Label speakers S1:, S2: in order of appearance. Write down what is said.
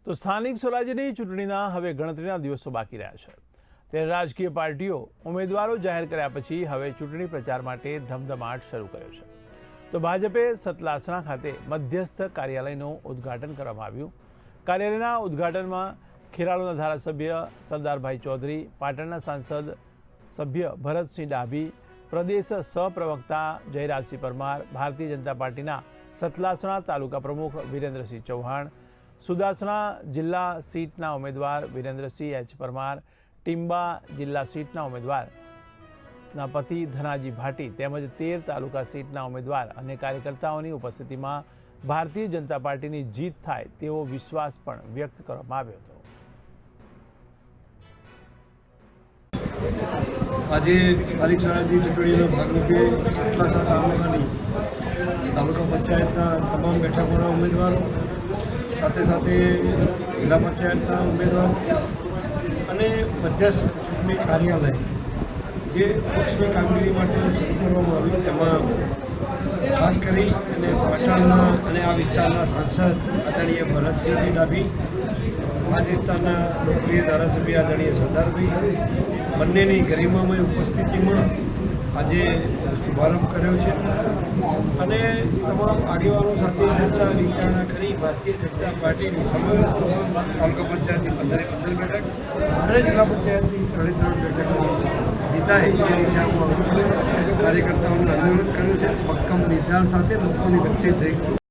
S1: તો સ્થાનિક સ્વરાજ્યની ચૂંટણીના હવે ગણતરીના દિવસો બાકી રહ્યા છે ત્યારે રાજકીય પાર્ટીઓ ઉમેદવારો જાહેર કર્યા પછી હવે ચૂંટણી પ્રચાર માટે ધમધમાટ શરૂ કર્યો છે। તો ભાજપે સતલાસણા ખાતે મધ્યસ્થ કાર્યાલયનું ઉદ્ઘાટન કરવામાં આવ્યું। કાર્યાલયના ઉદ્ઘાટનમાં ખેરાલુના ધારાસભ્ય સરદારભાઈ ચૌધરી, પાટણના સાંસદ સભ્ય ભરતસિંહ ડાભી, પ્રદેશ સહપ્રવક્તા જયરાજસિંહ પરમાર, ભારતીય જનતા પાર્ટીના સતલાસણા તાલુકા પ્રમુખ વિરેન્દ્રસિંહ ચૌહાણ, સુદાસણા જિલ્લા સીટના ઉમેદવાર વિરેન્દ્રસિંહ એચ પરમાર, ટીંબા જિલ્લા સીટના ઉમેદવારના પતિ ધનાજી ભાટી તેમજ 13 તાલુકા સીટના ઉમેદવાર અને કાર્યકર્તાઓની ઉપસ્થિતિમાં ભારતીય જનતા પાર્ટીની જીત થાય તેવો વિશ્વાસ પણ વ્યક્ત કરવામાં આવ્યો હતો।
S2: આજે સ્થાનિક સ્વરાજ્યની ચૂંટણીના ભાગરૂપે સતલાસણા તાલુકાની તાલુકા પંચાયતના તમામ બેઠકોના ઉમેદવારો સાથે સાથે જિલ્લા પંચાયતના ઉમેદવારો અને મધ્યસ્થ ચૂંટણી કાર્યાલય જે પક્ષની કામગીરી માટે શરૂ કરવામાં આવ્યું તેમાં ખાસ કરી અને પાટણના અને આ વિસ્તારના સાંસદ આદરણીય ભરતસિંહજી ડાભી, આ વિસ્તારના લોકપ્રિય ધારાસભ્ય આદરણીય સરદારભાઈ બંનેની ગરિમામય ઉપસ્થિતિમાં આજે શુભારંભ કર્યો છે અને તમામ આગેવાનો સાથે ચર્ચા વિચારણા કરી ભારતીય જનતા પાર્ટીની સમગ્ર તમામ તાલુકા પંચાયતની 15 બેઠક અને જિલ્લા પંચાયતની 3 બેઠકો જીતાય એ દિશામાં કાર્યકર્તાઓનું આંદોલન કર્યું છે। મક્કમ નિર્ધાર સાથે લોકોની વચ્ચે જઈશું।